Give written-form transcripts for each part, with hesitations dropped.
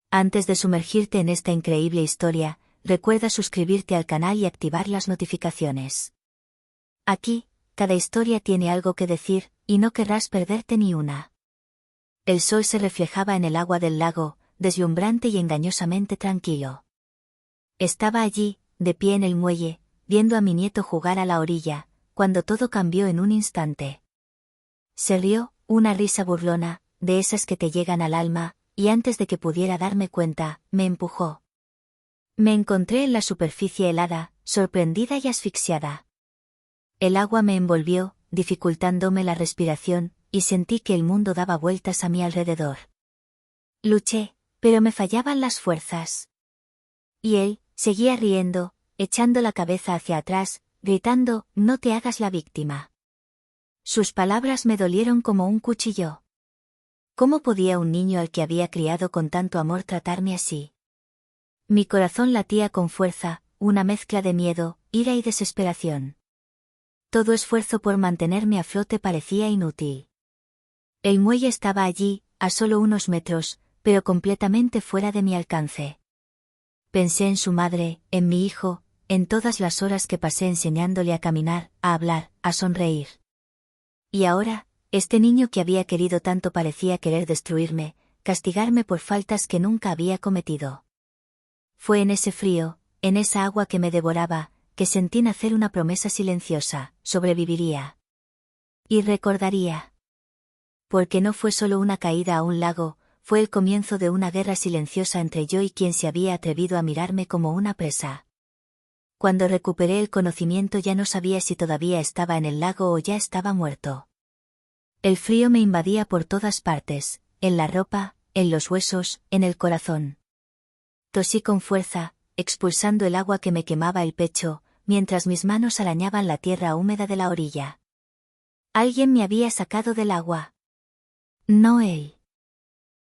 Antes de sumergirte en esta increíble historia, recuerda suscribirte al canal y activar las notificaciones. Aquí, cada historia tiene algo que decir, y no querrás perderte ni una. El sol se reflejaba en el agua del lago, deslumbrante y engañosamente tranquilo. Estaba allí, de pie en el muelle, viendo a mi nieto jugar a la orilla, cuando todo cambió en un instante. Se rió, una risa burlona, de esas que te llegan al alma, y antes de que pudiera darme cuenta, me empujó. Me encontré en la superficie helada, sorprendida y asfixiada. El agua me envolvió, dificultándome la respiración, y sentí que el mundo daba vueltas a mi alrededor. Luché, pero me fallaban las fuerzas. Y él, seguía riendo, echando la cabeza hacia atrás, gritando, «No te hagas la víctima». Sus palabras me dolieron como un cuchillo. ¿Cómo podía un niño al que había criado con tanto amor tratarme así? Mi corazón latía con fuerza, una mezcla de miedo, ira y desesperación. Todo esfuerzo por mantenerme a flote parecía inútil. El muelle estaba allí, a solo unos metros, pero completamente fuera de mi alcance. Pensé en su madre, en mi hijo, en todas las horas que pasé enseñándole a caminar, a hablar, a sonreír. Y ahora, este niño que había querido tanto parecía querer destruirme, castigarme por faltas que nunca había cometido. Fue en ese frío, en esa agua que me devoraba, que sentí nacer una promesa silenciosa: sobreviviría. Y recordaría. Porque no fue solo una caída a un lago, fue el comienzo de una guerra silenciosa entre yo y quien se había atrevido a mirarme como una presa. Cuando recuperé el conocimiento ya no sabía si todavía estaba en el lago o ya estaba muerto. El frío me invadía por todas partes, en la ropa, en los huesos, en el corazón. Tosí con fuerza, expulsando el agua que me quemaba el pecho, mientras mis manos arañaban la tierra húmeda de la orilla. Alguien me había sacado del agua. No él.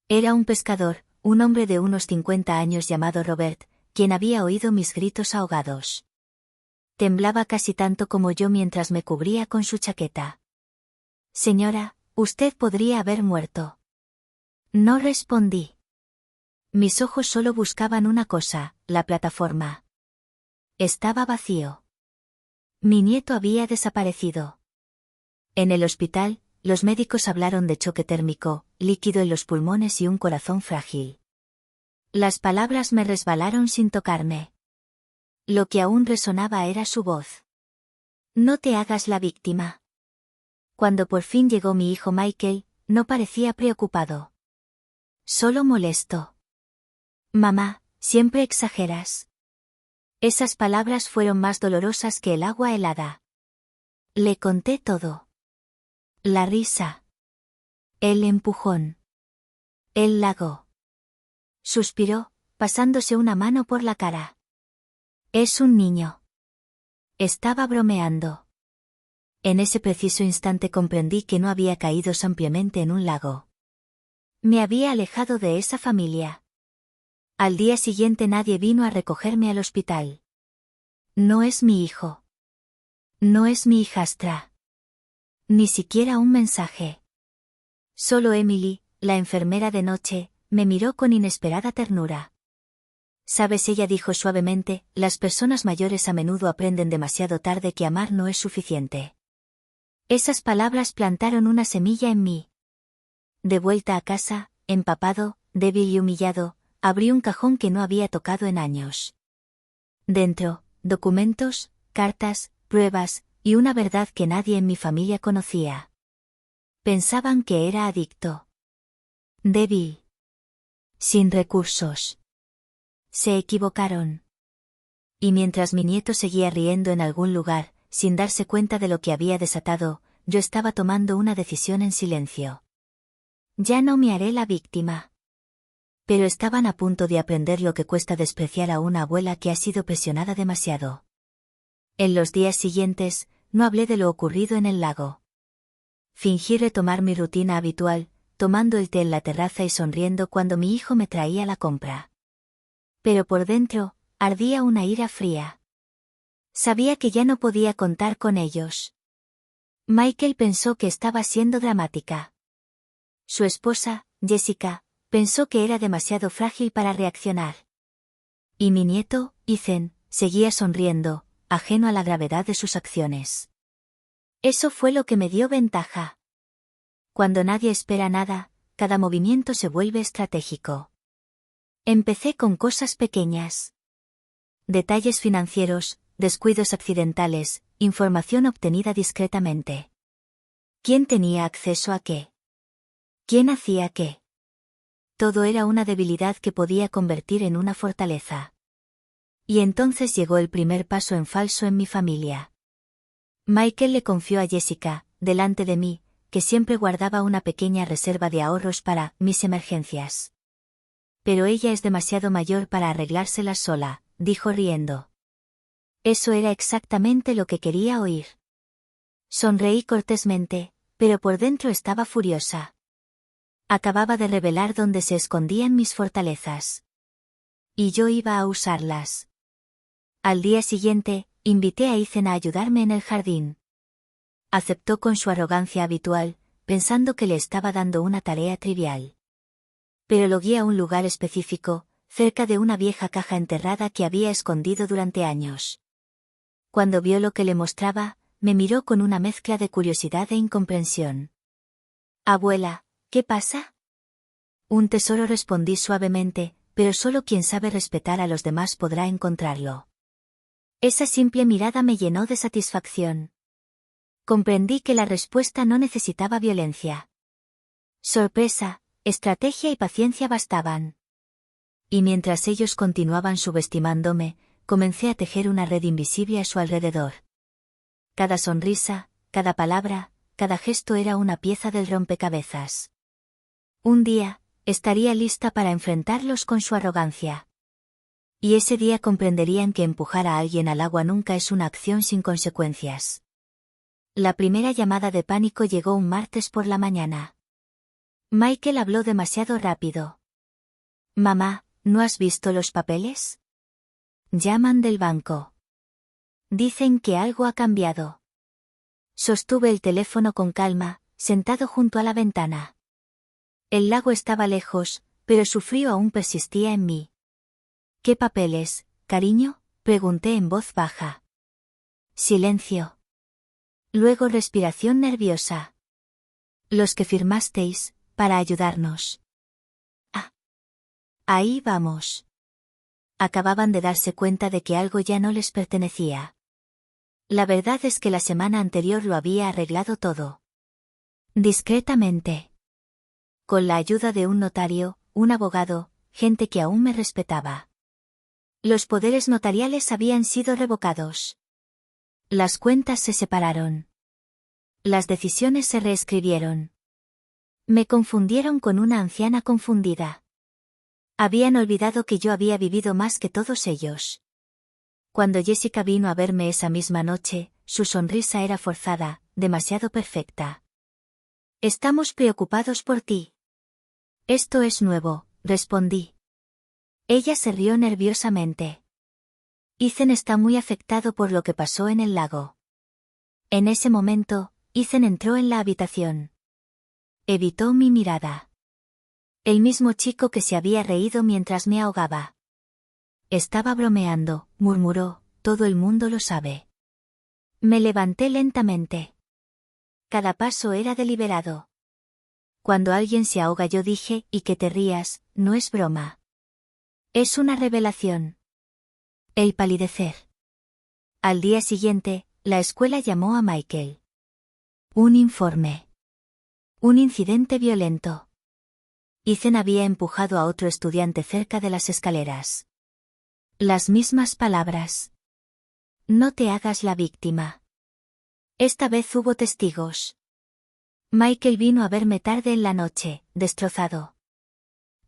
Era un pescador, un hombre de unos 50 años llamado Robert, quien había oído mis gritos ahogados. Temblaba casi tanto como yo mientras me cubría con su chaqueta. «Señora, usted podría haber muerto». No respondí. Mis ojos solo buscaban una cosa, la plataforma. Estaba vacío. Mi nieto había desaparecido. En el hospital, los médicos hablaron de choque térmico, líquido en los pulmones y un corazón frágil. Las palabras me resbalaron sin tocarme. Lo que aún resonaba era su voz. «No te hagas la víctima». Cuando por fin llegó mi hijo Michael, no parecía preocupado. Solo molesto. «Mamá, siempre exageras». Esas palabras fueron más dolorosas que el agua helada. Le conté todo. La risa. El empujón. El lago. Suspiró, pasándose una mano por la cara. «Es un niño». Estaba bromeando. En ese preciso instante comprendí que no había caído ampliamente en un lago. Me había alejado de esa familia. Al día siguiente nadie vino a recogerme al hospital. No es mi hijo. No es mi hijastra. Ni siquiera un mensaje. Solo Emily, la enfermera de noche, me miró con inesperada ternura. «Sabes», ella dijo suavemente, «las personas mayores a menudo aprenden demasiado tarde que amar no es suficiente». Esas palabras plantaron una semilla en mí. De vuelta a casa, empapado, débil y humillado, abrí un cajón que no había tocado en años. Dentro, documentos, cartas, pruebas, y una verdad que nadie en mi familia conocía. Pensaban que era adicto. Débil. Sin recursos. Se equivocaron. Y mientras mi nieto seguía riendo en algún lugar, sin darse cuenta de lo que había desatado, yo estaba tomando una decisión en silencio. Ya no me haré la víctima. Pero estaban a punto de aprender lo que cuesta despreciar a una abuela que ha sido presionada demasiado. En los días siguientes, no hablé de lo ocurrido en el lago. Fingí retomar mi rutina habitual, tomando el té en la terraza y sonriendo cuando mi hijo me traía la compra. Pero por dentro, ardía una ira fría. Sabía que ya no podía contar con ellos. Michael pensó que estaba siendo dramática. Su esposa, Jessica, Pensó que era demasiado frágil para reaccionar. Y mi nieto, Ethan, seguía sonriendo, ajeno a la gravedad de sus acciones. Eso fue lo que me dio ventaja. Cuando nadie espera nada, cada movimiento se vuelve estratégico. Empecé con cosas pequeñas. Detalles financieros, descuidos accidentales, información obtenida discretamente. ¿Quién tenía acceso a qué? ¿Quién hacía qué? Todo era una debilidad que podía convertir en una fortaleza. Y entonces llegó el primer paso en falso en mi familia. Michael le confió a Jessica, delante de mí, que siempre guardaba una pequeña reserva de ahorros para mis emergencias. Pero ella es demasiado mayor para arreglárselas sola, dijo riendo. Eso era exactamente lo que quería oír. Sonreí cortésmente, pero por dentro estaba furiosa. Acababa de revelar dónde se escondían mis fortalezas. Y yo iba a usarlas. Al día siguiente, invité a Ethan a ayudarme en el jardín. Aceptó con su arrogancia habitual, pensando que le estaba dando una tarea trivial. Pero lo guié a un lugar específico, cerca de una vieja caja enterrada que había escondido durante años. Cuando vio lo que le mostraba, me miró con una mezcla de curiosidad e incomprensión. Abuela, ¿qué pasa? Un tesoro, respondí suavemente, pero solo quien sabe respetar a los demás podrá encontrarlo. Esa simple mirada me llenó de satisfacción. Comprendí que la respuesta no necesitaba violencia. Sorpresa, estrategia y paciencia bastaban. Y mientras ellos continuaban subestimándome, comencé a tejer una red invisible a su alrededor. Cada sonrisa, cada palabra, cada gesto era una pieza del rompecabezas. Un día, estaría lista para enfrentarlos con su arrogancia. Y ese día comprenderían que empujar a alguien al agua nunca es una acción sin consecuencias. La primera llamada de pánico llegó un martes por la mañana. Michael habló demasiado rápido. Mamá, ¿no has visto los papeles? Llaman del banco. Dicen que algo ha cambiado. Sostuve el teléfono con calma, sentado junto a la ventana. El lago estaba lejos, pero su frío aún persistía en mí. ¿Qué papeles, cariño?, pregunté en voz baja. Silencio. Luego respiración nerviosa. Los que firmasteis, para ayudarnos. Ah. Ahí vamos. Acababan de darse cuenta de que algo ya no les pertenecía. La verdad es que la semana anterior lo había arreglado todo. Discretamente. Con la ayuda de un notario, un abogado, gente que aún me respetaba. Los poderes notariales habían sido revocados. Las cuentas se separaron. Las decisiones se reescribieron. Me confundieron con una anciana confundida. Habían olvidado que yo había vivido más que todos ellos. Cuando Jessica vino a verme esa misma noche, su sonrisa era forzada, demasiado perfecta. Estamos preocupados por ti. Esto es nuevo, respondí. Ella se rió nerviosamente. Ethan está muy afectado por lo que pasó en el lago. En ese momento, Ethan entró en la habitación. Evitó mi mirada. El mismo chico que se había reído mientras me ahogaba. Estaba bromeando, murmuró, todo el mundo lo sabe. Me levanté lentamente. Cada paso era deliberado. Cuando alguien se ahoga, yo dije, y que te rías, no es broma. Es una revelación. El palidecer. Al día siguiente, la escuela llamó a Michael. Un informe. Un incidente violento. Ethan había empujado a otro estudiante cerca de las escaleras. Las mismas palabras. No te hagas la víctima. Esta vez hubo testigos. Michael vino a verme tarde en la noche, destrozado.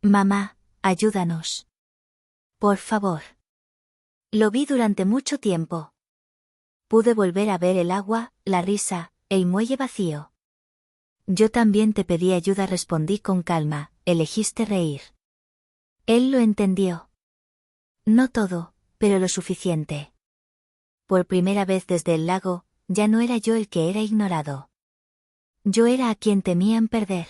Mamá, ayúdanos. Por favor. Lo vi durante mucho tiempo. Pude volver a ver el agua, la risa, el muelle vacío. Yo también te pedí ayuda, respondí con calma, elegiste reír. Él lo entendió. No todo, pero lo suficiente. Por primera vez desde el lago, ya no era yo el que era ignorado. Yo era a quien temían perder.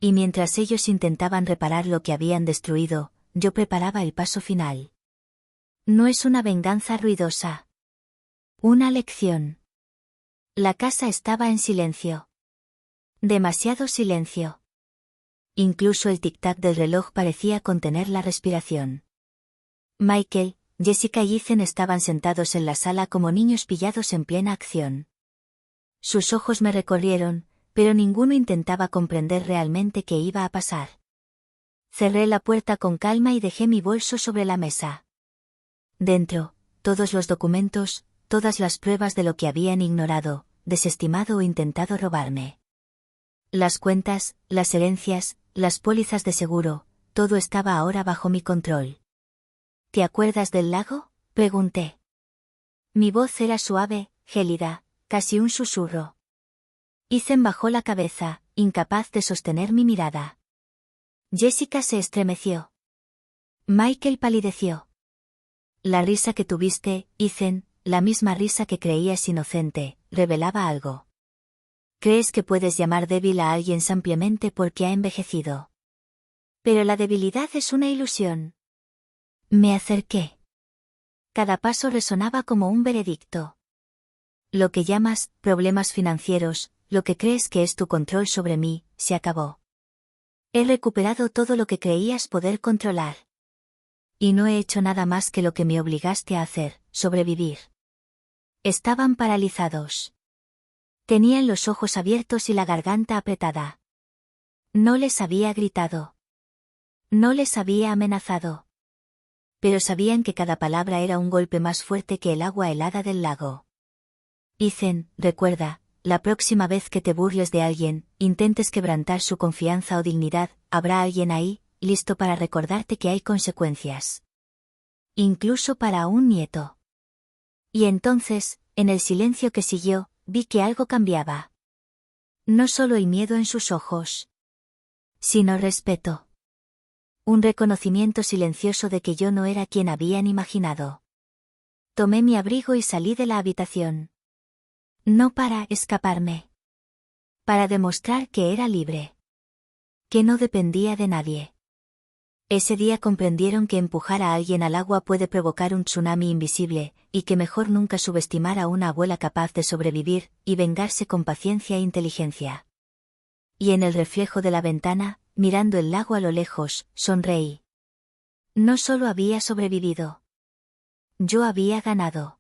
Y mientras ellos intentaban reparar lo que habían destruido, yo preparaba el paso final. No es una venganza ruidosa. Una lección. La casa estaba en silencio. Demasiado silencio. Incluso el tic-tac del reloj parecía contener la respiración. Michael, Jessica y Ethan estaban sentados en la sala como niños pillados en plena acción. Sus ojos me recorrieron, pero ninguno intentaba comprender realmente qué iba a pasar. Cerré la puerta con calma y dejé mi bolso sobre la mesa. Dentro, todos los documentos, todas las pruebas de lo que habían ignorado, desestimado o intentado robarme. Las cuentas, las herencias, las pólizas de seguro, todo estaba ahora bajo mi control. ¿Te acuerdas del lago?, pregunté. Mi voz era suave, gélida, casi un susurro. Ethan bajó la cabeza, incapaz de sostener mi mirada. Jessica se estremeció. Michael palideció. La risa que tuviste, Ethan, la misma risa que creías inocente, revelaba algo. Crees que puedes llamar débil a alguien simplemente porque ha envejecido. Pero la debilidad es una ilusión. Me acerqué. Cada paso resonaba como un veredicto. Lo que llamas problemas financieros, lo que crees que es tu control sobre mí, se acabó. He recuperado todo lo que creías poder controlar. Y no he hecho nada más que lo que me obligaste a hacer, sobrevivir. Estaban paralizados. Tenían los ojos abiertos y la garganta apretada. No les había gritado. No les había amenazado. Pero sabían que cada palabra era un golpe más fuerte que el agua helada del lago. Ethan, recuerda, la próxima vez que te burles de alguien, intentes quebrantar su confianza o dignidad, habrá alguien ahí, listo para recordarte que hay consecuencias. Incluso para un nieto. Y entonces, en el silencio que siguió, vi que algo cambiaba. No solo el miedo en sus ojos, sino respeto. Un reconocimiento silencioso de que yo no era quien habían imaginado. Tomé mi abrigo y salí de la habitación. No para escaparme. Para demostrar que era libre. Que no dependía de nadie. Ese día comprendieron que empujar a alguien al agua puede provocar un tsunami invisible, y que mejor nunca subestimar a una abuela capaz de sobrevivir, y vengarse con paciencia e inteligencia. Y en el reflejo de la ventana, mirando el lago a lo lejos, sonreí. No solo había sobrevivido. Yo había ganado.